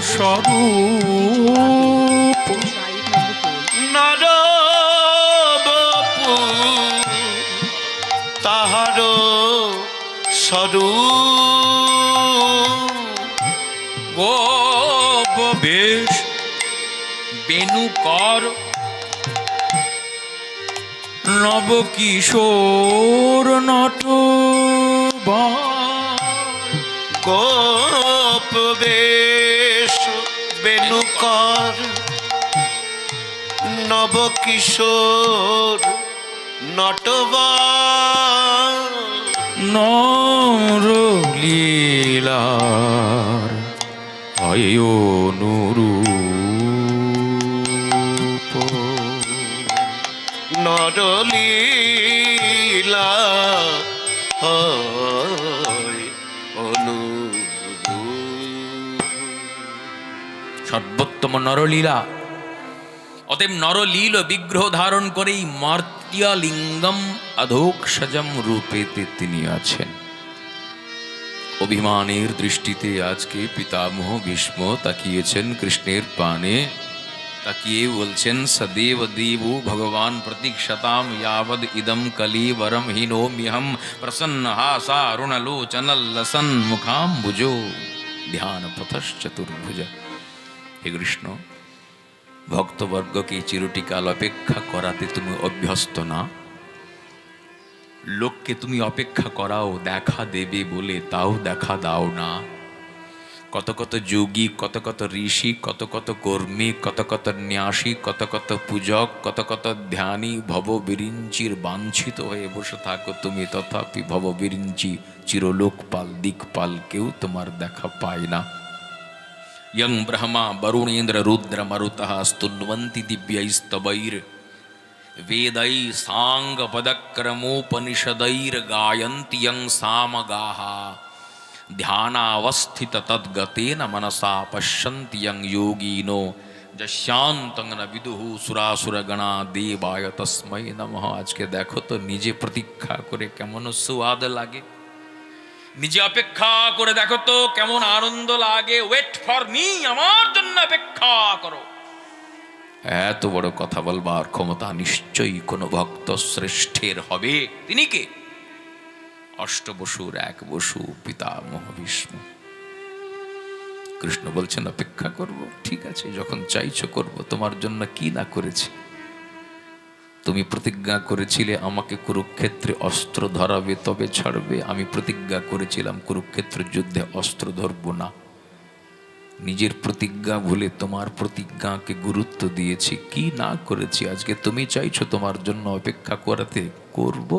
স্বরূপ নর বপু তাহার স্বরূপ গোপ বেশ বেণুকর নবকিশোর নটবর গোপ বেশ বেণুকর নবকিশোর নটবর নরলীলার হয় অনুরূপ নরলীলা হয় অনুরূপ। সর্বোত্তম নরলীলা। অতএব নরলীল বিগ্রহ ধারণ করেই মার্ত্যলিঙ্গম অধোক্ষজম রূপেতে তিনি আছেন। অভিমানের দৃষ্টিতে আজকে পিতামহ ভীষ্ম তাকিয়েছেন কৃষ্ণের পানে, তাকিয়ে বলছেন সদেব দেবো ভগবান প্রতীক্ষতাম यावद इदम कलीवरम हीनोम्यहम प्रसन्न हासारुणलोचनल्लसन मुखाम्बुजो ध्यान पथश्चतुर्भुज। হে কৃষ্ণ, ভক্তবর্গকে চিরটিকাল অপেক্ষা করাতে তুমি অভ্যস্ত না। লোককে তুমি অপেক্ষা করাও দেখা দেবে বলে, তাও দেখা দাও না। কত কত যোগী, কত কত ঋষি, কত কত কর্মী, কত কত ন্যাসী, কত কত পূজক, কত কত ধ্যানী ভববিরিঞ্চির বাঞ্ছিত হয়ে বসে থাকো তুমি, তথাপি ভববিরিঞ্চি চিরলোকপাল দিকপাল কেউ তোমার দেখা পায় না। यं ब्रह्मा वरुणेन्द्र रुद्र मरुतः स्तुन्वन्ति दिव्यैस्तवैर् वेदै सांग पदक्रमोपनिषदैर्गायन्ति यं सामगाः ध्यानावस्थित तद्गतेन मनसा पश्यन्ति यं योगिनो यस्यान्तं न विदुः सुरासुरगणा देवाय तस्मै नमः। आज के देखो तो निजे प्रतीक्षा करे केमन स्वाद लागे, নিজে অপেক্ষা করে দেখো তো কেমন আনন্দ লাগে। ওয়েট ফর মি, আমার জন্য অপেক্ষা করো। এত বড় কথা বলবার ক্ষমতা নিশ্চয়ই কোনো ভক্ত শ্রেষ্ঠের হবে। তিনি কে? অষ্টবসুর এক বসু পিতামহ ভীষ্ম। কৃষ্ণ বলছেন অপেক্ষা করব, ঠিক আছে, যখন চাইছো করব। তোমার জন্য কি না করেছি। তুমি প্রতিজ্ঞা করেছিলে আমাকে কুরুক্ষেত্রে অস্ত্র ধরাবে তবে ছাড়বে। আমি প্রতিজ্ঞা করেছিলাম কুরুক্ষেত্র যুদ্ধে অস্ত্র ধরব না। নিজের প্রতিজ্ঞা ভুলে তোমার প্রতিজ্ঞাকে গুরুত্ব দিয়েছি। কি না করেছি। আজকে তুমি চাইছো তোমার জন্য অপেক্ষা করাতে, করব।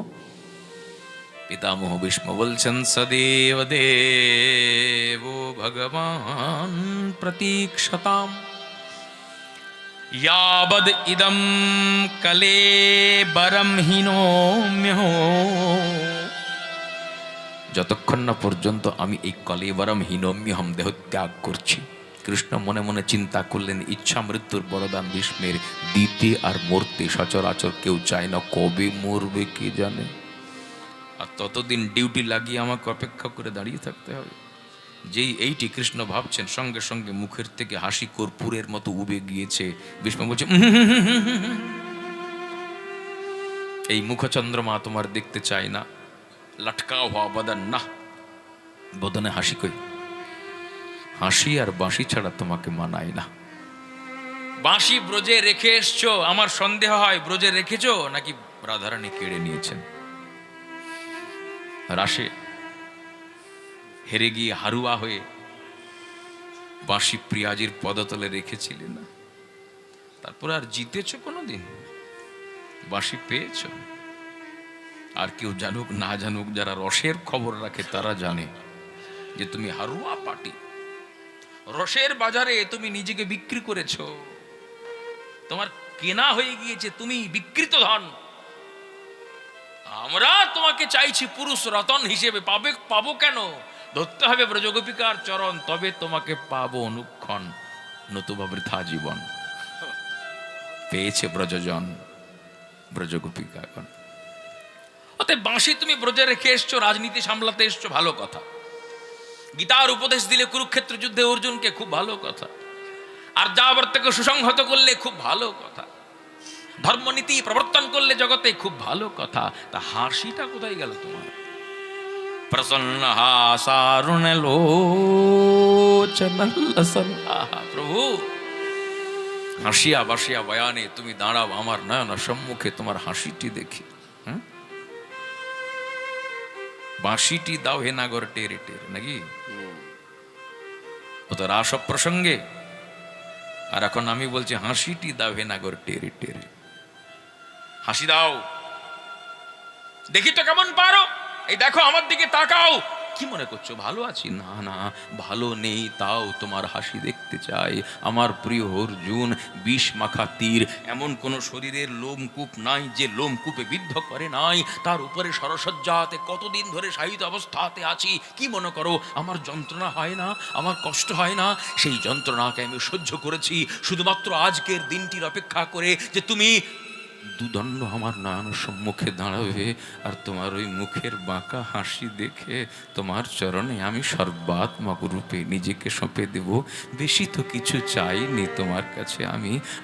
পিতামহ ভীষ্ম বলছেন সদেব দেব ভগবান প্রতীক্ষতাম यावद इदम कलेबरम हीनोम्यहो। যতক্ষণ না পর্যন্ত আমি এই কলেবরম হীনম্যহম দেহ ত্যাগ করছি। কৃষ্ণ মনে মনে চিন্তা করলেন, ইচ্ছা মৃত্যুর বরদান ভীষ্মের দিতে আর মরতে সচরাচর কেউ চায় না। কবে মরবে কে জানে। আর ততদিন ডিউটি লাগিয়ে আমাকে অপেক্ষা করে দাঁড়িয়ে থাকতে হবে। যেই এইটি কৃষ্ণ ভাবছেন, সঙ্গে সঙ্গে মুখের থেকে হাসি কর্পূরের মতো উবে গিয়েছে। ভীষ্ম বলছে, এই মুখচন্দ্রমা তোমার দেখতে চাই না। লটকা হওয়া বদন না, বদনে হাসি কই। হাসি আর বাঁশি ছাড়া তোমাকে মানায় না। বাঁশি ব্রজে রেখে এসছো, আমার সন্দেহ হয় ব্রজে রেখেছো নাকি রাধারানী কেড়ে নিয়েছেন। রাসে হেরে গিয়ে হারুয়া হয়ে বাঁশি প্রিয়াজির পদতলে রেখেছিলে না। তারপর আর জিতেছো কোনোদিন? বাঁশি পেয়েছ? আর কেউ জানুক না জানুক, যারা রসের খবর রাখে তারা জানে যে তুমি হারুয়া পার্টি। রসের বাজারে তুমি নিজেকে বিক্রি করেছ, তোমার কেনা হয়ে গিয়েছে, তুমি বিকৃত ধন। আমরা তোমাকে চাইছি পুরুষ রতন হিসেবে। পাবো কেন? ধরতে হবে ব্রজগোপিকার চরণ, তবে তোমাকে পাবো অনুক্ষণ, নতুবা বৃথা জীবন। পেয়েছে ব্রজজন, ব্রজগোপিকাগণ। অতএব বাঁশি তুমি ব্রজে রেখে এসছো, রাজনীতি সামলাতে এসছো, ভালো কথা। গীতার উপদেশ দিলে কুরুক্ষেত্র যুদ্ধে অর্জুনকে, খুব ভালো কথা। আর যাবর্তকে সুসংহত করলে, খুব ভালো কথা। ধর্মনীতি প্রবর্তন করলে জগতে, খুব ভালো কথা। তা হাসিটা কোথায় গেল তোমার? প্রসন্ন হাসারুণ লোচন লসন। আহা প্রভু, হাসিয়া বাসিয়া বয়ানে তুমি দাঁড়াও আমার নয়ন সম্মুখে, তোমার হাসিটি দেখি। বাঁশিটি দাও হে নাগর টেরে টেরে, নাকি? ও তো রাস প্রসঙ্গে, আর এখন আমি বলছি হাসিটি দাও হে নাগর টেরে টেরে। হাসি দাও, দেখি তো কেমন পারো। এই দেখো আমার দিকে তাকাও। কি মনে করছো ভালো আছি? না না, ভালো নেই, তাও তোমার হাসি দেখতে চাই। আমার প্রিয় অর্জুন, বিষ মাখা তীর, এমন কোন শরীরের লোমকূপ নাই যে লোমকূপে বিদ্ধ করে নাই। তার উপরে সরসজ্জাতে কতদিন ধরে শায়িত অবস্থাতে আছি। কি মনে করো আমার যন্ত্রণা হয় না, আমার কষ্ট হয় না? সেই যন্ত্রণাকে আমি সহ্য করেছি শুধুমাত্র আজকের দিনটির অপেক্ষা করে, যে তুমি দুদণ্ড আমার নয়ন সম্মুখে দাঁড়াবে, আর তোমার ওই মুখের বাঁকা হাসি দেখে তোমার চরণে আমি সর্বাত্মক রূপে নিজেকে সঁপে দেব। বেশি তো কিছু চাইনি তোমার কাছে।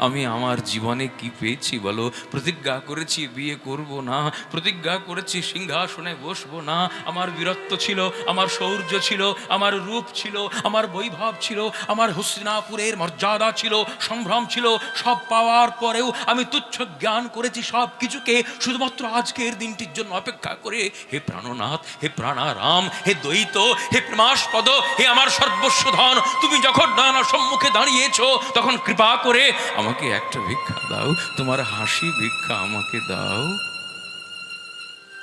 আমি আমার জীবনে কি পেয়েছি বলো? প্রতিজ্ঞা করেছি বিয়ে করব না, প্রতিজ্ঞা করেছি সিংহাসনে বসবো না। আমার বীরত্ব ছিল, আমার শৌর্য ছিল, আমার রূপ ছিল, আমার বৈভব ছিল, আমার হস্তিনাপুরের মর্যাদা ছিল, সম্ভ্রম ছিল। সব পাওয়ার পরেও আমি তুচ্ছ জ্ঞান করেছি সব কিছুকে শুধুমাত্র আজকের দিনটির জন্য অপেক্ষা করে। হে প্রাণনাথ, হে প্রাণারাম, হে দ্বৈত, হে প্রেমাস্পদ, হে আমার সর্বস্ব ধন, তুমি যখন নানা সম্মুখে দাঁড়িয়েছো তখন কৃপা করে আমাকে একটা ভিক্ষা দাও, তোমার হাসি ভিক্ষা আমাকে দাও।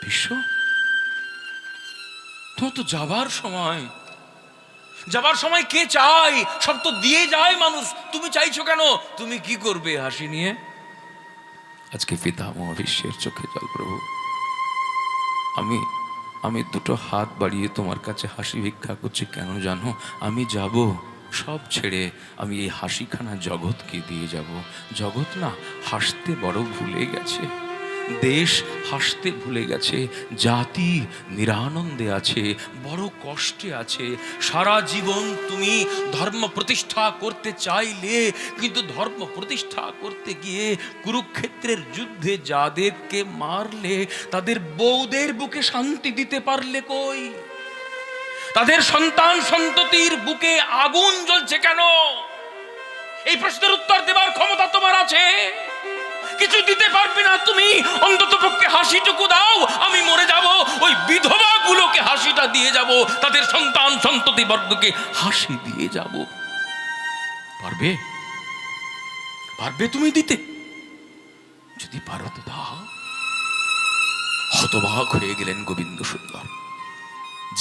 বিশ্ব, তোমার তো যাবার সময়, যাবার সময় কে চায়? সব তো দিয়ে যায় মানুষ, তুমি চাইছো কেন? তুমি কি করবে হাসি নিয়ে? আজকে পিতামহ বিশ্বের চোখে জল। প্রভু, আমি দুটো হাত বাড়িয়ে তোমার কাছে হাসি ভিক্ষা করছি। কেন জানো? আমি যাব সব ছেড়ে, আমি এই হাসিখানা জগৎকে দিয়ে যাব। জগৎ না হাসতে বড় ভুলে গেছে, দেশ হাসতে ভুলে গেছে, জাতি নিরানন্দে আছে, বড় কষ্টে আছে। সারা জীবন তুমি ধর্ম প্রতিষ্ঠা করতে চাইলে, কিন্তু ধর্ম প্রতিষ্ঠা করতে গিয়ে কুরুক্ষেত্রের যুদ্ধে যাদেরকে মারলে তাদের বউদের বুকে শান্তি দিতে পারলে কই? তাদের সন্তান সন্ততির বুকে আগুন জ্বলছে কেন? এই প্রশ্নের উত্তর দেবার ক্ষমতা তোমার আছে? কিছু দিতে পারবে না তুমি, অন্তত পক্ষে হাসিটুকু দাও। আমি মরে যাব, ওই বিধবা গুলোকে হাসিটা দিয়ে যাব, তাদের সন্তান সন্ততি বর্গকে হাসি দিয়ে যাব। পারবে? পারবে তুমি দিতে? যদি পারো তো দাও। হতবাক হয়ে গেলেন গোবিন্দ সুন্দর।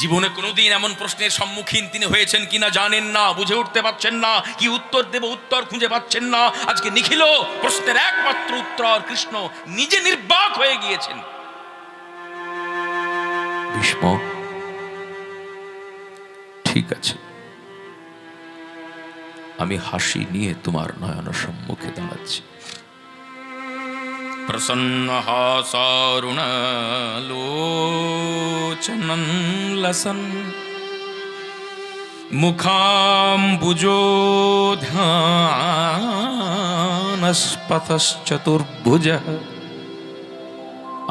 জীবনে কোনোদিন এমন প্রশ্নের সম্মুখীন তিনি হয়েছেন কিনা জানেন না, বুঝে উঠতে পারছেন না, কি উত্তর দেব উত্তর খুঁজে পাচ্ছেন না। আজকে নিখিল প্রশ্নের একমাত্র উত্তর কৃষ্ণ নিজে নির্বাক হয়ে গিয়েছেন। ভীষ্ম, ঠিক আছে, আমি হাসি নিয়ে তোমার নয়ন সম্মুখে দাঁড়াচ্ছি। প্রসন্ন হাসারুণালোচনং লসন মুখাম্বুজোধ্যানস্পতশ্চতুর্ভুজ।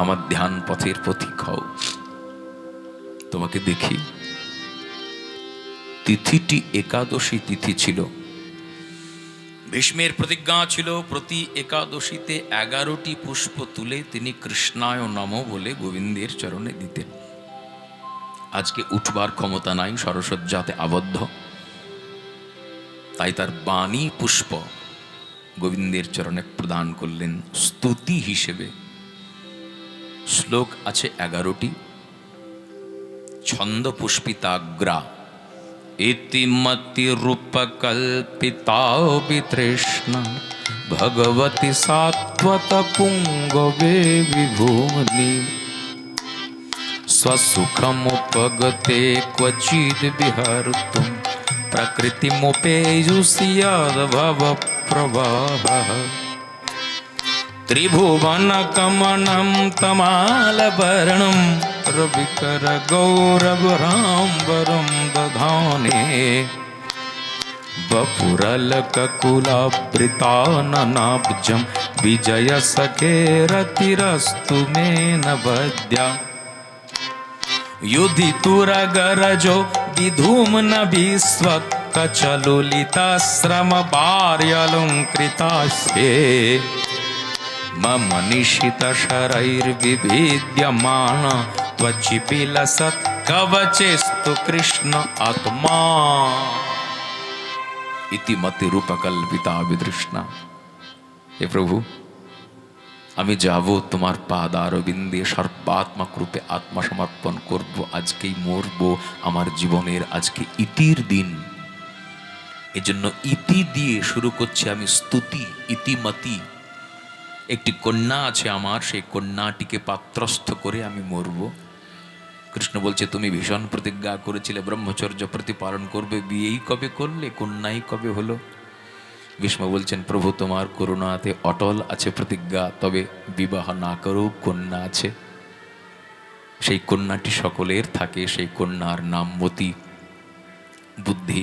আমার ধ্যান পথের পথিক হও। তোমাকে দেখি, তিথিটি একাদশী তিথি ছিল। ভীষ্মের প্রতিজ্ঞা ছিল প্রতি একাদশীতে 11টি পুষ্প তুলে তিনি কৃষ্ণায় নম বলে গোবিন্দের চরণে দিতেন। আজকে উঠবার ক্ষমতা নাই, সরসজ্জাতে আবদ্ধ, তাই তার বাণী পুষ্প গোবিন্দের চরণে প্রদান করলেন স্তুতি হিসেবে। শ্লোক আছে 11টি। ছন্দ পুষ্পিতাগ্রা ইতিমতি রূপকল্পিতা বিতৃষ্ণা ভগবতী সাত্বত পুঙ্গবে বিভূমনি स्वसुखमुपगते क्वचिद् विहर्तुं प्रकृतिमुपेयुष्यद्भवप्रवाहः त्रिभुवनकमनं तमालवर्णं रविकर गौरवराम्बरं दधाने वपुरलककुलावृताननाब्जं विजयसखेरतिरस्तु मे नवद्या युधितुरगरजो विधूम्न विश्वक्कचलुलिताश्रमभार्यलङ्कृतास्ये मम निशितशरैर्विभेद्यमान त्वचिपिलसत् कवचेस्तु कृष्ण आत्मा इति मति रूपकल्पिता विदृष्णा। हे प्रभु, আমি যাব তোমার পাদারবিন্দে সর্বাত্মক রূপে আত্মসমর্পণ করব। আজকেই মরব, আমার জীবনের আজকে ইতির দিন। এজন্য ইতি দিয়ে শুরু করছি আমি স্তুতি। ইতিমতি, একটি কন্যা আছে আমার, সেই কন্যাটিকে পাত্রস্থ করে আমি মরব। কৃষ্ণ বলছে তুমি ভীষণ প্রতিজ্ঞা করেছিলে ব্রহ্মচর্য প্রতিপালন করবে, বিয়েই কবে করলে, কন্যাই কবে হলো? ভীষ্ম বলছেন প্রভু তোমার করুণাতে অটল আছে প্রতিজ্ঞা, তবে বিবাহ না করেও কন্যা আছে। সেই কন্যাটি সকলের থাকে, সেই কন্যার নাম মতি। বুদ্ধি,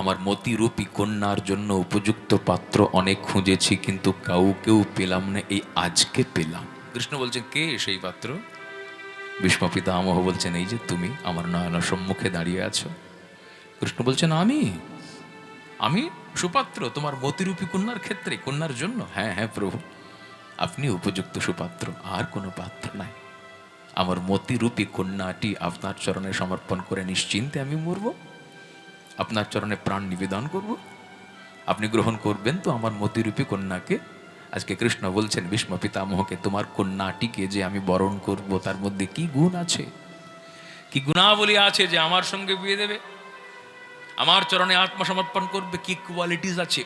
আমার মতিরূপী কন্যার জন্য উপযুক্ত পাত্র অনেক খুঁজেছি, কিন্তু কাউকেও পেলাম না, এই আজকে পেলাম। কৃষ্ণ বলছেন কে সেই পাত্র? ভীষ্ম পিতামহ বলছেন এই যে তুমি আমার নয়ন সম্মুখে দাঁড়িয়ে আছো। কৃষ্ণ বলছেন আমি সুপাত্র তোমার মতিরূপী কন্যার ক্ষেত্রে, কন্যার জন্য? হ্যাঁ হ্যাঁ প্রভু, আপনি উপযুক্ত সুপাত্র, আর কোনো পাত্র নাই। আমার মতিরূপী কন্যাটি আপনার চরণে সমর্পণ করে নিশ্চিন্তে আমি মরব, আপনার চরণে প্রাণ নিবেদন করব। আপনি গ্রহণ করবেন তো আমার মতিরূপী কন্যাকে? আজকে কৃষ্ণ বলছেন ভীষ্ম পিতামহকে, তোমার কন্যাটিকে যে আমি বরণ করব, তার মধ্যে কি গুণ আছে, কি গুণাবলী আছে যে আমার সঙ্গে বিয়ে দেবে, আমার চরণে আত্মসমর্পণ করবে, কি কোয়ালিটিস আছে?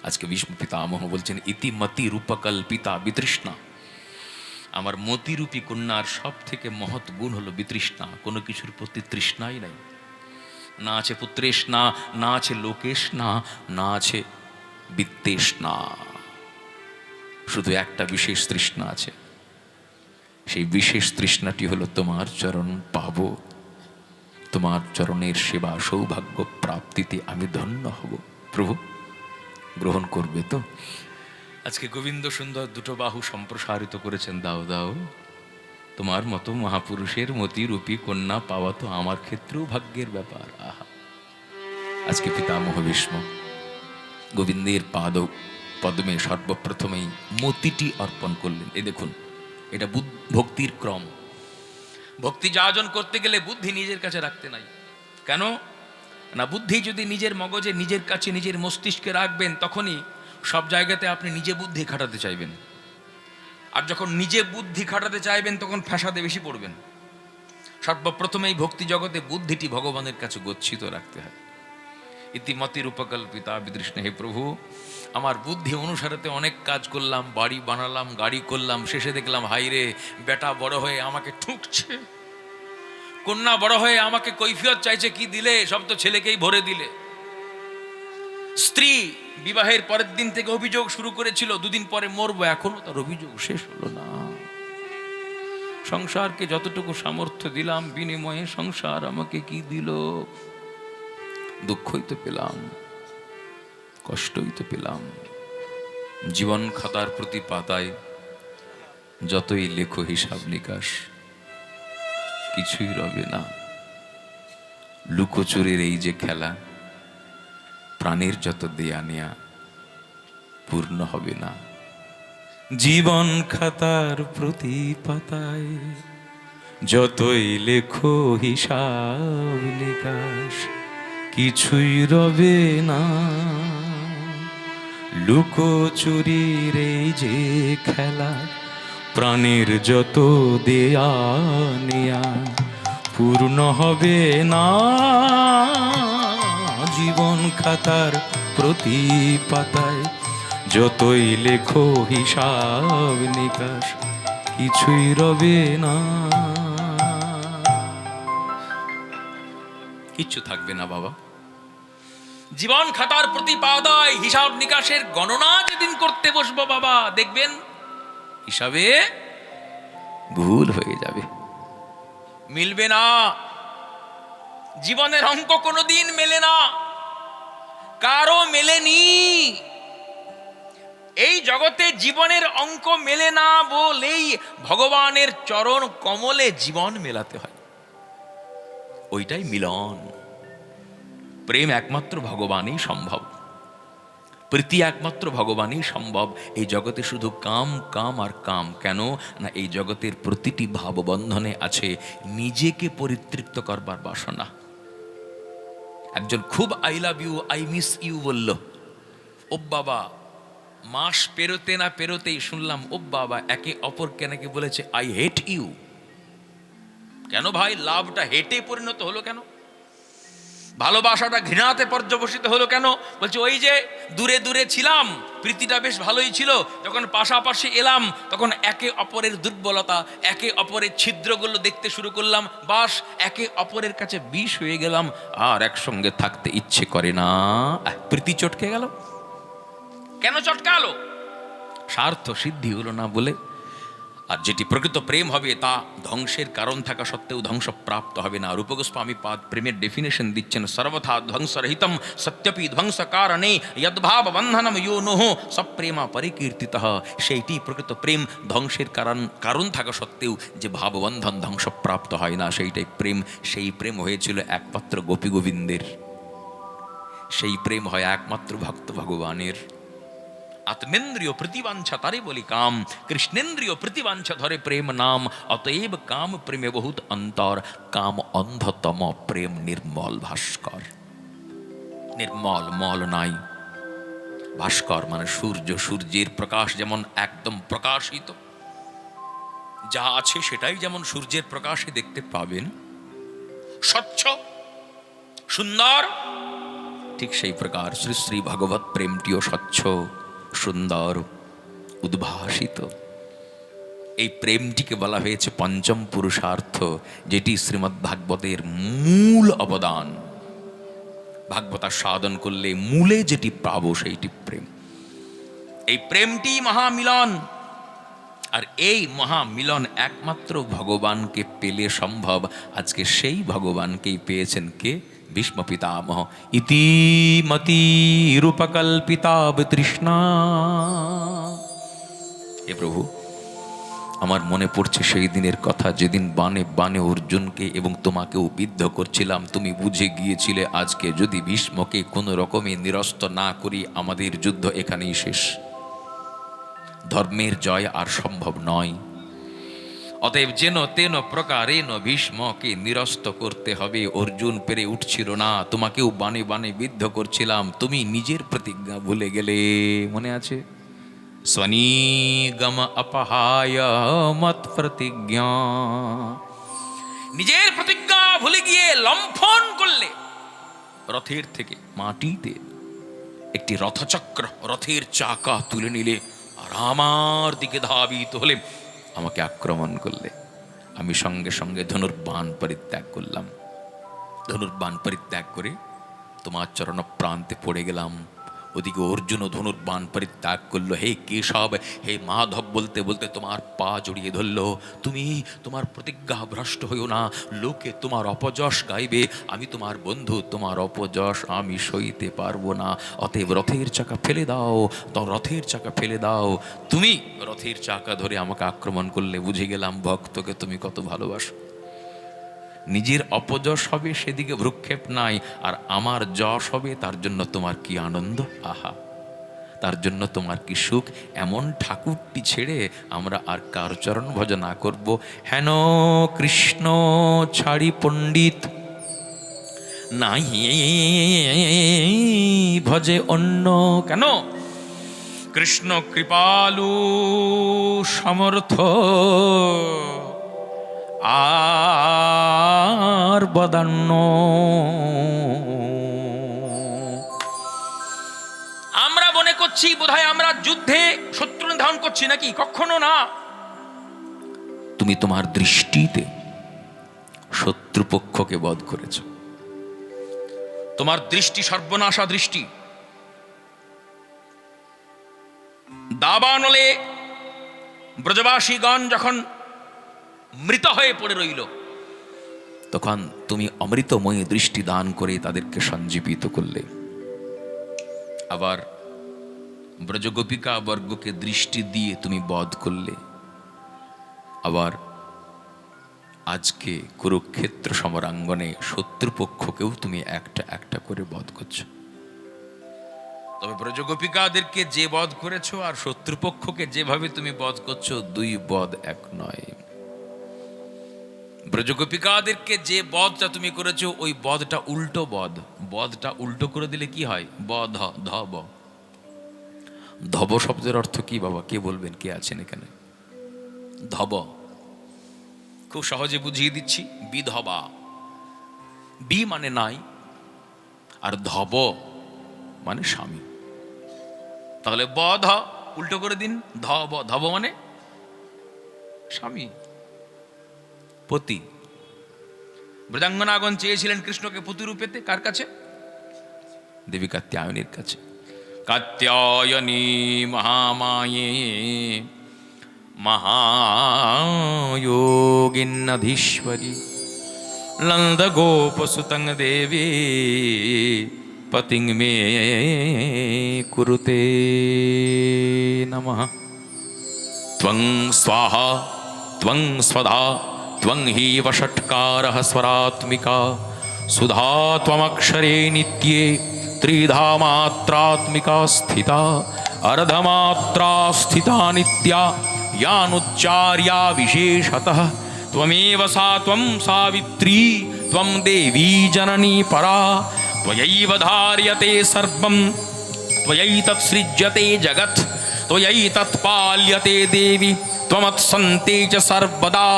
আজকে ভীষ্ম পিতামহ বলছেন ইতিমতি রূপকল্পিতা বিতৃষ্ণা। আমার মতিরূপী কন্যার সব থেকে মহৎ গুণ হলো বিতৃষ্ণা, কোনো কিছুর প্রতি তৃষ্ণাই নাই। না আছে পুত্রেষ্ণা, না আছে লোকেষ্ণা, না আছে বিত্তেষ্ণা, শুধু একটা বিশেষ তৃষ্ণা আছে। সেই বিশেষ তৃষ্ণাটি হলো তোমার চরণ পাবো, তোমার চরণের সেবা সৌভাগ্য প্রাপ্তিতে আমি ধন্য হব। প্রভু গ্রহণ করবে তো? আজকে গোবিন্দ সুন্দর দুটো বাহু সম্প্রসারিত করেছেন, দাও দাও, তোমার মতো মহাপুরুষের মতিরূপী কন্যা পাওয়া তো আমার ক্ষেত্রেও ভাগ্যের ব্যাপার। আহা, আজকে পিতামহ ভীষ্ম গোবিন্দের পদ্মে সর্বপ্রথমেই মতিটি অর্পণ করলেন। এই দেখুন, এটা ভক্তির ক্রম। ভক্তি যাজন করতে গেলে বুদ্ধি নিজের কাছে রাখতে নাই। কেন না? বুদ্ধি যদি নিজের মগজে, নিজের কাছে, নিজের মস্তিষ্কে রাখবেন, তখনই সব জায়গাতে আপনি নিজে বুদ্ধি খাটাতে চাইবেন। আর যখন নিজে বুদ্ধি খাটাতে চাইবেন, তখন ফ্যাসাদে বেশি পড়বেন। সর্বপ্রথমেই ভক্তি জগতে বুদ্ধিটি ভগবানের কাছে গচ্ছিত রাখতে হয়। ইতিমতির উপকল্পিতা বিতৃষ্ণা। হে প্রভু, আমার বুদ্ধি অনুসারেতে অনেক কাজ করলাম, বাড়ি বানালাম, গাড়ি করলাম, শেষে দেখলাম হাইরে বেটা বড় হয়ে আমাকে ঠুকছে, কন্যা বড় হয়ে আমাকে কৈফিয়ত চাইছে, কি দিলে? সব তো ছেলেকেই ভরে দিলে। স্ত্রী বিবাহের পরের দিন থেকে অভিযোগ শুরু করেছিল, দুদিন পরে মরবো, এখনো তার অভিযোগ শেষ হলো না। সংসারকে যতটুকু সামর্থ্য দিলাম, বিনিময়ে সংসার আমাকে কি দিল? দুঃখই তো পেলাম, কষ্টই তো পেলাম। জীবন খাতার প্রতি পাতায় যতই লেখো হিসাব নিকাশ, কিছুই রবে না। লুকোচুরির এই যে খেলা, প্রাণের যত দেয়া নেয়া, পূর্ণ হবে না। জীবন খাতার প্রতি পাতায় যতই লেখো হিসাব নিকাশ, কিছুই রবে না। লুকোচুরির এই যে খেলা, প্রাণের যত দেয়া নেয়া, পূর্ণ হবে না। জীবন খাতার প্রতি পাতায় যতই লেখো হিসাব নিকাশ, কিছুই রবে না। কিচ্ছু থাকবে না বাবা। জীবন খাতার প্রতি পাতায় হিসাব নিকাশের গণনা যেদিন করতে বসবো বাবা, দেখবেন হিসাবে ভুল হয়ে মিলবে না। জীবনের অঙ্ক কোনোদিন মেলে না, কারো মেলেনি। এই জগতে জীবনের অঙ্ক মেলে না বলেই ভগবানের চরণ কমলে জীবন মেলাতে হয়। ওইটাই মিলন। প্রেম একমাত্র ভগবানই সম্ভব, প্রীতি একমাত্র ভগবানই সম্ভব। এই জগতে শুধু কাম কাম আর কাম। কেন না, এই জগতের প্রতিটি ভাববন্ধনে আছে নিজেকে পরিতৃপ্ত করবার বাসনা। একজন খুব I love you, I miss you বলল, ও বাবা, মাস পেরোতে না পেরোতেই শুনলাম ও বাবা একে অপরকে নাকি বলেছে আই হেট ইউ। কেন ভাই, লাভটা হেটে পরিণত হলো কেন? ভালোবাসাটা ঘৃণাতে পর্যবসিত হলো কেন? বলছে ওই যে দূরে দূরে ছিলাম, প্রীতিটা বেশ ভালোই ছিল, যখন পাশাপাশি এলাম তখন একে অপরের দুর্বলতা, একে অপরের ছিদ্রগুলো দেখতে শুরু করলাম, বাস একে অপরের কাছে বিষ হয়ে গেলাম, আর একসঙ্গে থাকতে ইচ্ছে করে না। প্রীতি চটকে গেল। কেন চটকালো? স্বার্থ সিদ্ধি হলো না বলে। আর যেটি প্রকৃত প্রেম হবে তা ধ্বংসের কারণ থাকা সত্ত্বেও ধ্বংস প্রাপ্ত হবে না। রূপ গোস্বামী পাদ প্রেমের ডেফিনেশন দিচ্ছেন, সর্বথা ধ্বংসরহিতম সত্যপি ধ্বংস কারণে যদ্ভাব বন্ধনম ইয়ো নোহ সপ্রেমা পরিকীর্তিতঃ। সেইটি প্রকৃত প্রেম, ধ্বংসের কারণ থাকা সত্ত্বেও যে ভাববন্ধন ধ্বংসপ্রাপ্ত হয় না, সেইটাই প্রেম। সেই প্রেম হয়েছিল একমাত্র গোপী গোবিন্দের, সেই প্রেম হয় একমাত্র ভক্ত ভগবানের। আত্মেন্দ্রিয় প্রতিবাঞ্ছা তারে বলি কাম, কৃষ্ণেন্দ্রিয় প্রতিবাঞ্ছা ধরে প্রেম নাম। অতএব কাম প্রেমে বহুত অন্তর, কাম অন্ধতম প্রেম নির্মল ভাস্কর। নির্মল, মল নাই। ভাস্কর মানে সূর্য, সূর্যের প্রকাশ যেমন একদম প্রকাশিত, যা আছে সেটাই যেমন সূর্যের প্রকাশে দেখতে পাবেন, স্বচ্ছ সুন্দর, ঠিক সেই প্রকার শ্রী শ্রী ভগবত প্রেমটিও স্বচ্ছ সুন্দর উদ্ভাসিত। এই প্রেমটিকে বলা হয়েছে পঞ্চম পুরুষার্থ, যেটি শ্রীমদ্ ভাগবতের মূল অবদান। ভাগবতা সাধন করলে মূলে যেটি পাবো সেইটি প্রেম। এই প্রেমটি মহামিলন। আর এই মহামিলন একমাত্র ভগবানকে পেলে সম্ভব। আজকে সেই ভগবানকেই পেয়েছেন কে? ভীষ্ম পিতামহ। ইতিমতি রূপকল্পিতা তৃষ্ণা। হে প্রভু, আমার মনে পড়ছে সেই দিনের কথা, যেদিন বানে বানে অর্জুনকে এবং তোমাকেও বিদ্ধ করছিলাম। তুমি বুঝে গিয়েছিলে আজকে যদি ভীষ্মকে কোনো রকমে নিরস্ত না করি আমাদের যুদ্ধ এখানেই শেষ, ধর্মের জয় আর সম্ভব নয়। অতএব যেন তেন প্রকারেণ ভীষ্মকে নিরস্ত করতে হবে। অর্জুন পেরে উঠছিল না, তোমাকেও বানে বানে বিদ্ধ করছিলাম, তুমি নিজের প্রতিজ্ঞা ভুলে গেলে। মনে আছে? স্বনিগম অপহায় মত প্রতিজ্ঞা। নিজের প্রতিজ্ঞা ভুলে গিয়ে লম্ফন করলে। রথের থেকে মাটিতে একটি রথচক্র, রথের চাকা তুলে নিলে আর আমার দিকে ধাবিত হলে, আমাকে আক্রমণ করলে। আমি সঙ্গে সঙ্গে ধনুর্বাণ পরিত্যাগ করলাম। ধনুর্বাণ পরিত্যাগ করে তোমার চরণ প্রান্তে পড়ে গেলাম। ওদিকে অর্জুন ধনুর্বাণ পরিত্যাগ করলো। হে কেশব, হে মাধব বলতে বলতে তোমার পা জড়িয়ে ধরল। তুমি তোমার প্রতিজ্ঞা ভ্রষ্ট হইও না, লোকে তোমার অপযশ গাইবে। আমি তোমার বন্ধু, তোমার অপযশ আমি সইতে পারবো না। অতএব রথের চাকা ফেলে দাও, তো রথের চাকা ফেলে দাও। তুমি রথের চাকা ধরে আমাকে আক্রমণ করলে। বুঝে গেলাম ভক্তকে তুমি কত ভালোবাসো। নিজের অপযশ হবে সেদিকে ভ্রুক্ষেপ নাই, আর আমার যশ হবে তার জন্য তোমার কি আনন্দ, আহা, তার জন্য তোমার কি সুখ। এমন ঠাকুরটি ছেড়ে আমরা আর কার চরণ ভজনা করব? হেন কৃষ্ণ ছাড়ি পণ্ডিত নাই ভজে অন্য। কেন? কৃষ্ণ কৃপালু সমর্থ আর বদান্য। আমরা মনে করছি বোধহয় আমরা যুদ্ধে শত্রু নিধন করছি, নাকি? কখনো না। তুমি তোমার দৃষ্টিতে শত্রুপক্ষকে বধ করেছ। তোমার দৃষ্টি সর্বনাশা দৃষ্টি। দাবানলে ব্রজবাসীগণ যখন মৃত হয়ে পড়ে রইল, তখন তুমি অমৃতময়ী দৃষ্টি দান করে তাদেরকে সঞ্জীবিত করলে। আবার ব্রজগোপিকা বর্গকে দৃষ্টি দিয়ে তুমি বধ করলে। আবার আজকে কুরুক্ষেত্র সমরাঙ্গনে শত্রুপক্ষকেও তুমি একটা একটা করে বধ করছো। তবে ব্রজগোপিকাদেরকে যে বধ করেছো আর শত্রুপক্ষকে যেভাবে তুমি বধ করছো, দুই বধ এক নয়। ব্রজগোপিকাদেরকে যে বধটা তুমি করেছো ওই বধটা উল্টো বধ। বধটা উল্টো করে দিলে কি হয়? বধ ধব। ধব শব্দের অর্থ কি বাবা? কে বলবেন? কে আছেন এখানে? ধব খুব সহজে বুঝিয়ে দিচ্ছি। বিধবা, বি মানে নাই, আর ধব মানে স্বামী। তাহলে বধ উল্টো করে দিন, ধব। ধব মানে স্বামী, পতি। বৃন্দাঙ্গনাগণ চেয়েছিলেন কৃষ্ণকে পতিরূপেতে। কার কাছে? দেবী কাত্যায়নীর কাছে। কাত্যায়নী মহামায়ে মহায়োগিন্নধীশ্বরী নন্দ গোপসুতং দেবী পতিং মে কুরুতে নমঃ। ত্বং স্বাহা ত্বং স্বধা ত্বং হি বষট্কারঃ স্বরাত্মিকা সুধা ত্বমক্ষরে নিত্যে ত্রিধা মাত্রাত্মিকা স্থিতা अर्धमात्रा स्थिता नित्या यानुच्चार्या विशेषतः त्वमेव सा त्वं सावित्री त्वं देवी जननी परा त्वयैव धार्यते सर्वं त्वयैतत् सृज्यते जगत् त्वयैतत् पाल्यते देवी त्वमत्सन्ते च सर्वदा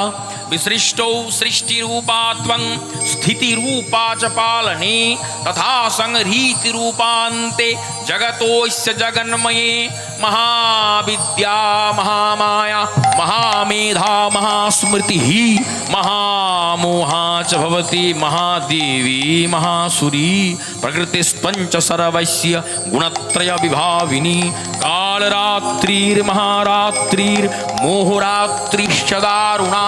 विसृष्टौ सृष्टिरूपा त्वं स्थितिरूपा च पालने तथा संहृतिरूपान्ते जगतोऽस्य जगन्मये महाविद्या महामाया महामेधा महास्मृतिः महामोहा च भवति महादेवी महासुरी प्रकृतिस्त्वञ्च सर्वस्य गुणत्रय विभाविनी कालरात्रिर्महारात्रिर्मोहरात्रिश्च दारुणा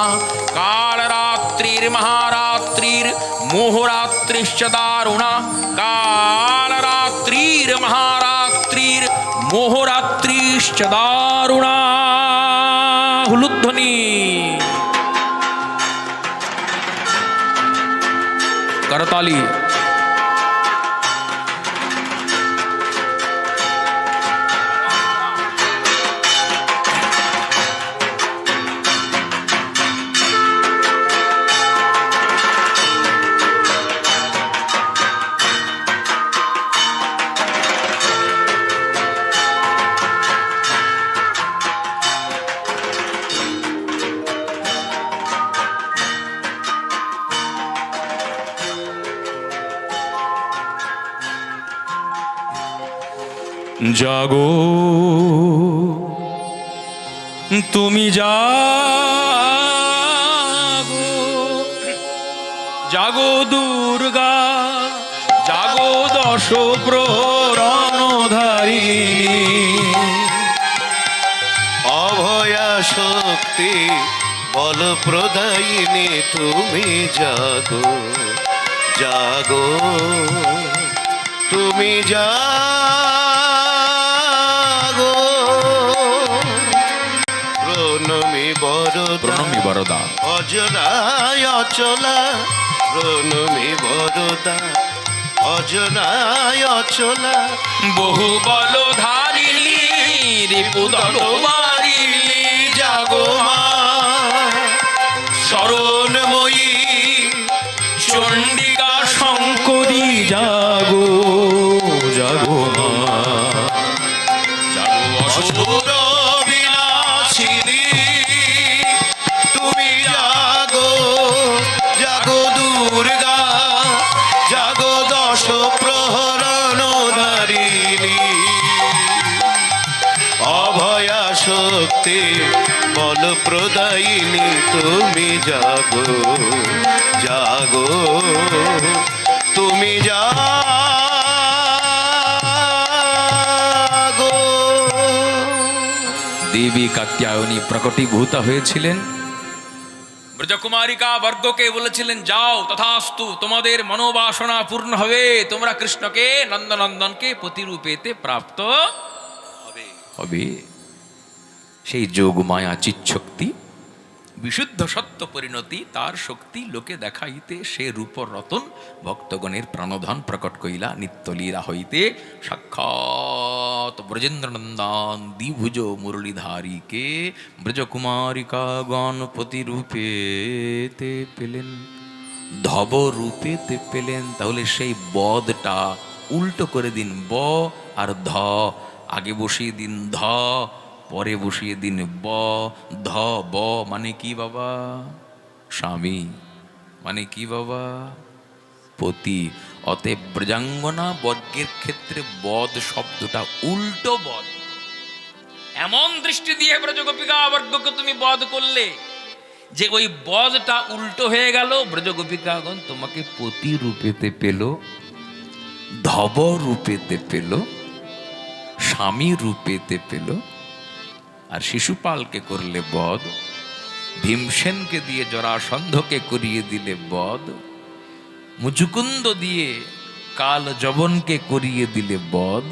कालरात्रिर्महारात्रिर्मोहरात्रिश्च दारुणा कालरात्रिर्महारात्रिर्मोहरात्रिश्च दारुणा। हुलुध्वनि करताली। জাগো তুমি জাগো, জাগো দুর্গা, জাগো দশ প্রহরণধারিণী, অভয়া শক্তি বল প্রদায়িনী তুমি জাগো, জাগো তুমি জাগো। প্রণমী প্রণমী বরদা অজরায় অচলা, প্রণমী বরদা অজরায় অচলা। বহু বল ধারিণী রিপুদলবারিণী জাগো মা শরণময়ী চণ্ডিকা শঙ্করী জাগো, জাগো মা জাগো অসুর বিনাশিনী তুমি জাগো, জাগো দুর্গা, জাগো দশ প্রহরণধারিণী। অভয়া শক্তি বল প্রদায়িনী তুমি জাগো, জাগো তুমি জাগো। দেবী কাত্যায়নী প্রকটীভূতা হয়েছিলেন ব্রজকুমারিকা বর্গকে বলেছিলেন, যাও তথাস্তু, তোমাদের মনোবাসনা পূর্ণ হবে, তোমরা কৃষ্ণকে নন্দনন্দনকে পতিরূপেতে প্রাপ্ত হবে। সেই যোগ মায়া চিৎশক্তি, বিশুদ্ধ সত্য পরিণতি, তার শক্তি লোকে দেখাইতে সে রূপ রতন ভক্তগণের প্রাণধন প্রকট কইলা নিত্যলীলা হইতে সাক্ষাৎ ব্রজেন্দ্রনন্দন দ্বিভুজ মুরলীধারীকে ব্রজকুমারিকা গণপতি রূপেতে পেলেন, ধব রূপেতে পেলেন। তাহলে সেই বদটা উল্টো করে দিন, ব আর ধ, আগে বসিয়ে দিন ধ, পরে বসিয়ে দিন ব। ধ ব মানে কি বাবা? স্বামী। মানে কি বাবা? পতি। অতএব ব্রজাঙ্গনা বর্গের ক্ষেত্রে বদ শব্দটা উল্টো বদ। এমন দৃষ্টি দিয়ে ব্রজগোপিকা বর্গকে তুমি বধ করলে যে ওই বদটা উল্টো হয়ে গেল। ব্রজগোপিকাগণ তোমাকে পতি রূপেতে পেল, ধব রূপেতে পেল, স্বামী রূপেতে পেল। আর শিশুপালকে করলে বধ, ভীমসেনকে দিয়ে জরাসন্ধকে করিয়ে দিলে বধ, মুচুকুন্দ দিয়ে কাল যবনকে করিয়ে দিলে বধ।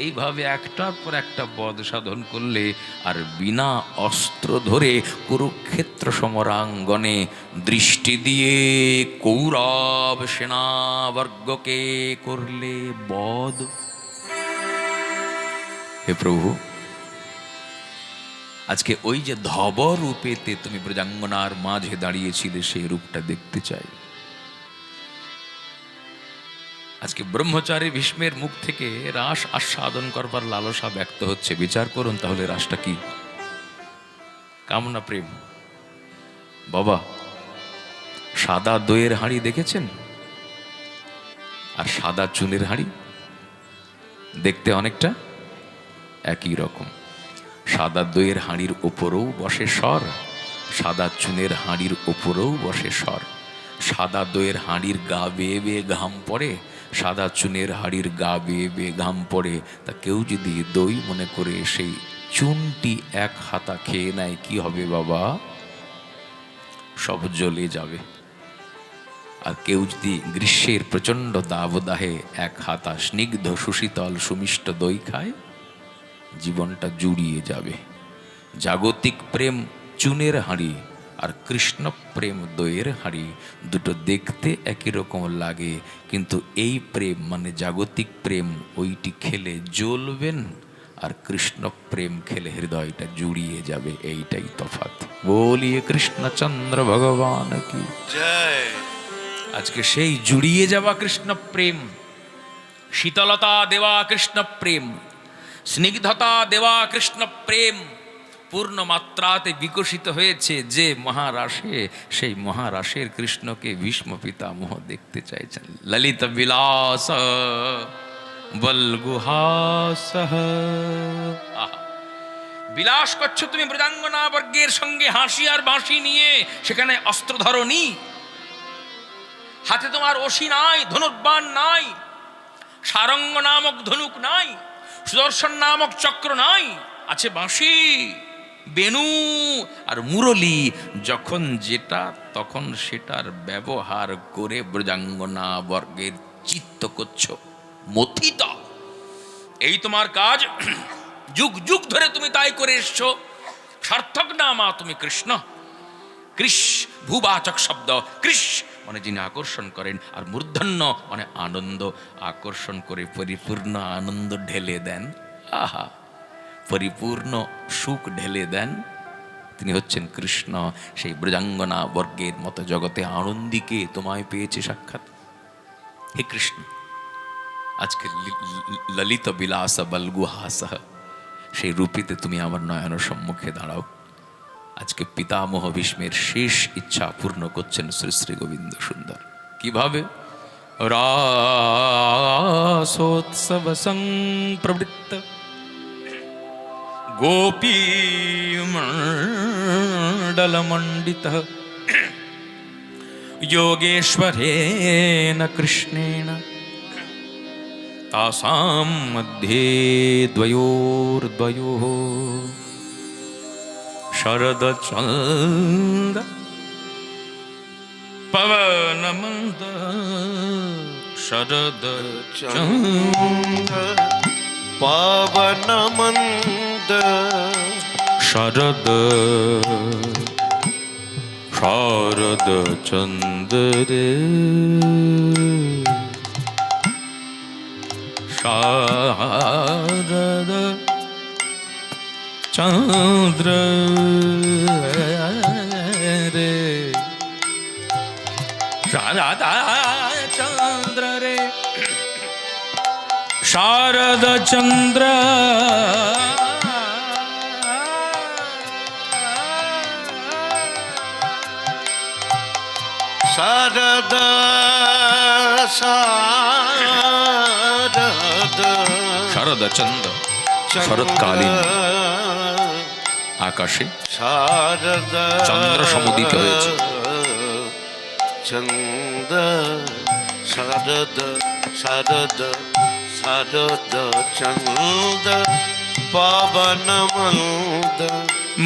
এইভাবে একটার পর একটা বধ সাধন করলে, আর বিনা অস্ত্র ধরে কুরুক্ষেত্র সমরাঙ্গনে দৃষ্টি দিয়ে কৌরব সেনাবর্গকে করলে বধ। হে প্রভু, আজকে ওই যে ধব রূপেতে তুমি ব্রজাঙ্গনার মাঝে দাঁড়িয়েছিলে, সেই রূপটা দেখতে চাই। আজকে ব্রহ্মচারী ভীষ্মের মুখ থেকে রাস আস্বাদন করবার লালসা ব্যক্ত হচ্ছে। বিচার করুন তাহলে রাসটা কি? কামনা প্রেম। বাবা, সাদা দইয়ের হাঁড়ি দেখেছেন? আর সাদা চুনের হাঁড়ি দেখতে অনেকটা একই রকম। সাদা দইয়ের হাঁড়ির ওপরেও বসে স্বর, সাদা চুনের হাঁড়ির ওপরেও বসে স্বর। সাদা দইয়ের হাঁড়ির গা বেয়ে বেয়ে ঘাম পড়ে, সাদা চুনের হাঁড়ির গা বেয়ে বেয়ে ঘাম পড়ে। তা কেউ যদি দই মনে করে সেই চুনটি এক হাতা খেয়ে নেয়, কি হবে বাবা? সব জ্বলে যাবে। আর কেউ যদি গ্রীষ্মের প্রচণ্ড দাবদাহে এক হাতা স্নিগ্ধ সুশীতল সুমিষ্ট দই খায়, জীবনটা জুড়িয়ে যাবে। জাগতিক প্রেম চুনের হাঁড়ি আর কৃষ্ণ প্রেম দইয়ের হাঁড়ি, দুটো দেখতে একই রকম লাগে, কিন্তু এই প্রেম মানে জাগতিক প্রেম, ওইটি খেলে জ্বলবেন, আর কৃষ্ণ প্রেম খেলে হৃদয়টা জুড়িয়ে যাবে। এইটাই তফাৎ। বলিয়ে কৃষ্ণচন্দ্র ভগবান কি জয়। আজকে সেই জুড়িয়ে যাওয়া কৃষ্ণ প্রেম, শীতলতা দেওয়া কৃষ্ণ প্রেম, স্নিগ্ধতা দেওয়া কৃষ্ণ প্রেম পূর্ণ মাত্রাতে বিকশিত হয়েছে যে মহারাসে, সেই মহারাসের কৃষ্ণকে ভীষ্ম পিতামহ দেখতে চাইছেন। ললিত বিলাস বলগুহাস। বিলাস করছো তুমি ব্রজাঙ্গনা বর্গের সঙ্গে হাসি আর বাঁশি নিয়ে, সেখানে অস্ত্রধরণী, হাতে তোমার অসি নাই, ধনুর্বাণ নাই, সারঙ্গ নামক ধনুক নাই, সুদর্শন নামক চক্র নাই, আছে বাঁশি, বেনু আর মুরলী। যখন যেটা তখন সেটার ব্যবহার করে ব্রজাঙ্গনা বর্গের চিত্ত করছো মথিত। এই তোমার কাজ, যুগ যুগ ধরে তুমি তাই করে এসছো। সার্থক না মা তুমি কৃষ্ণ। কৃষ ভূবাচক শব্দ, কৃষ মানে যিনি আকর্ষণ করেন, আর মূর্ধন্য মানে আনন্দ, আকর্ষণ করে পরিপূর্ণ আনন্দ ঢেলে দেন। আহা, পরিপূর্ণ সুখ ঢেলে দেন, তিনি হচ্ছেন কৃষ্ণ। সেই ব্রজাঙ্গনা বর্গের মতো জগতে আনন্দিকে তোমায় পেয়েছে সাক্ষাৎ। হে কৃষ্ণ, আজকে ললিত বিলাস বলগুহাস সেই রূপেতে তুমি আমার নয়ন সম্মুখে দাঁড়াও। আজকে পিতামহ ভীষ্মের শেষ ইচ্ছা পূর্ণ করছেন শ্রী শ্রী গোবিন্দ সুন্দর। কিভাবে? রাসোৎসব সংপ্রবৃত্ত গোপী মণ্ডল মণ্ডিত যোগেশ্বরেণ কৃষ্ণেন তাসাম মধ্যে দ্বয়োর্দ্বয়োঃ শরদচন্দ পবন মন্দ শরদ চন্দ পাবন মন্দ শরদ শরদ চন্দ্রে শারদ চন্দ্র রে শারদা চন্দ্র রে শারদ চন্দ্র শারদ শারদ শারদ চন্দ্র শরৎকালীন আকাশে শারদ চন্দ্র সমুদিত হয়েছে। চন্দ শারদ শারদ শারদ চন্দ পাবন মন্দ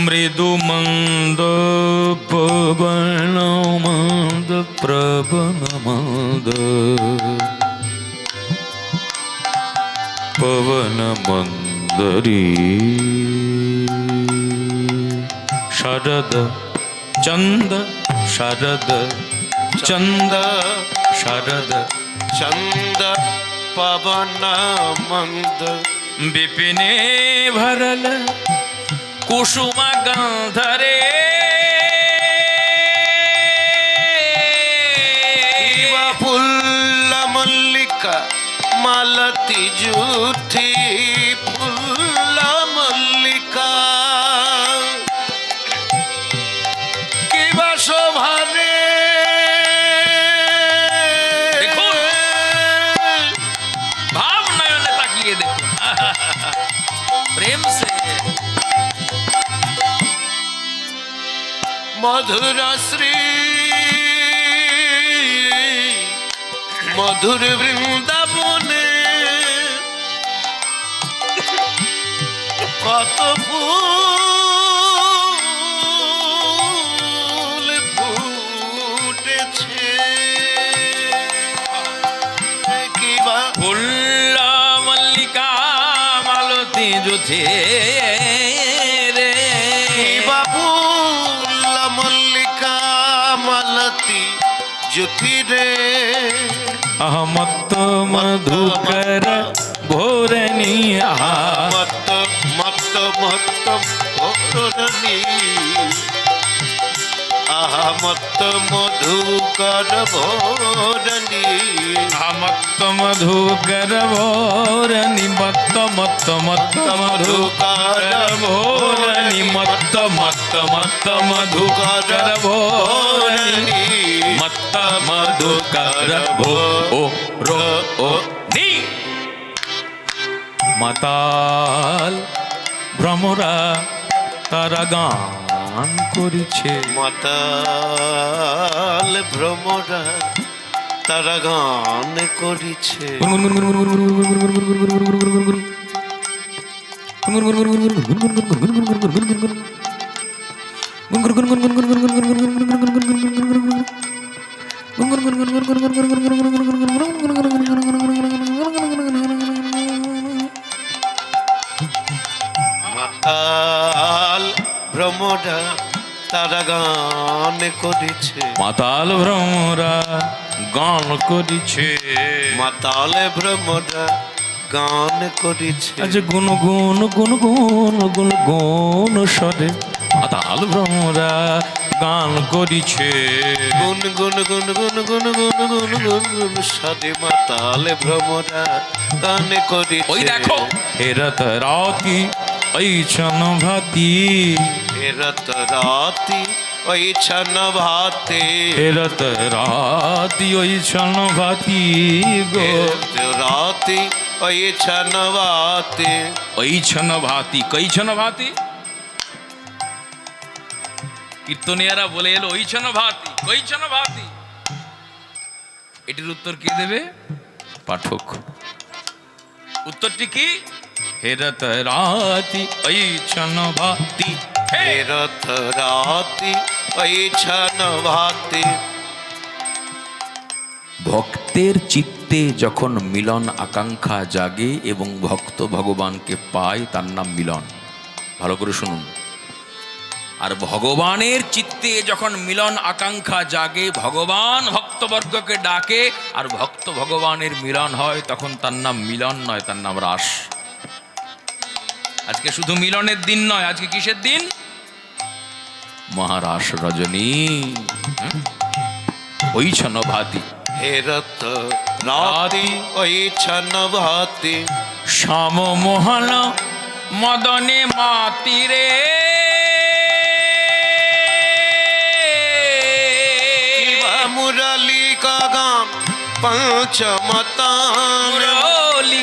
মৃদু মন্দ পবন মন্দ প্রবন মন্দ পবন মন্দরি শরদ চন্দ শরদ চন্দ শরদ চন্দ পবন মন্দ বিপিনে ভরল কুসুম গಂಧরে ফুল্ল মল্লিকা মালতি জুথি ফুল্ল মল্লিকা কিবা শোভারে দেখুন ভাব নয়নে তাকিয়ে দেখুন প্রেম সে মধুর শ্রী মধুর বৃন্দাবনে কত ফুল ফুটেছে কিবা ফুল্ল মল্লিকা মালতী যুথে রে কিবা ফুল মল্লিকা মালতী জ্যোতি রে মত্ত মধুকর ভোরনি মত্ত মত্ত মত্ত ভোরনি আহা মত্ত মধুকর ভোরনি মত্ত মধুকর ভোরনি মত্ত মত্ত মত্ত মধুকর ভোরনি মত্ত মত্ত মত্ত মধুকর ভোরনি মত্ত মধুকর ভো ও রো ও নি মাতাল ভ্রমরা তারা গান করিছে মাতাল ভ্রমরা তারা গান করিছে মাতাল ভ্রমরা তারা গান করিছে মাতাল ভ্রমরা গান করিছে মাতাল ভ্রমরা গান করিছে আজ গুন গুন গুন গুন গুন গুন সরে মাতাল ভ্রমরা গান করিছে গুন গুন গুন গুন গুন গুন গুন গুন গুন সাদে মাতাল ভ্রমরা গান করিছে ওই দেখো হেরত রাতি ওই ছন ভাতি হেরত রাতি ওই ছন ভাতে হেরত রাতি ওই ছন ভাতি গো হেরত রাতি ওই ছন ভাতে ওই ছন ভাতি কই ছন ভাতি কীর্তনিয়ারা বলে এলো ওই ছন ভাতি কই ছন ভাতি এটির উত্তর কে দেবে পাঠক উত্তরটি কি হেরত রাতি ওই ছন ভাতি হেরত রাতি ওই ছন ভাতে ভক্তের চিত্তে যখন মিলন আকাঙ্ক্ষা জাগে এবং ভক্ত ভগবানকে পায়, তার নাম মিলন। ভালো করে শুনুন। আর ভগবানের চিত্তে যখন মিলন আকাঙ্ক্ষা জাগে, ভগবান ভক্তবর্গকে ডাকে, আর ভক্ত ভগবানের মিলন হয়, তখন তার নাম মিলন নয়, তার নাম রাস। আজকে শুধু মিলনের দিন নয়, আজকে কিসের দিন? মহারাস রজনী। ওই ছন ভাতি হেরত রাতি ওই ছন ভাতি, শ্যাম মোহন মদনে মাতিরে, মুরলী কাগাম পঞ্চমতান, মুরলী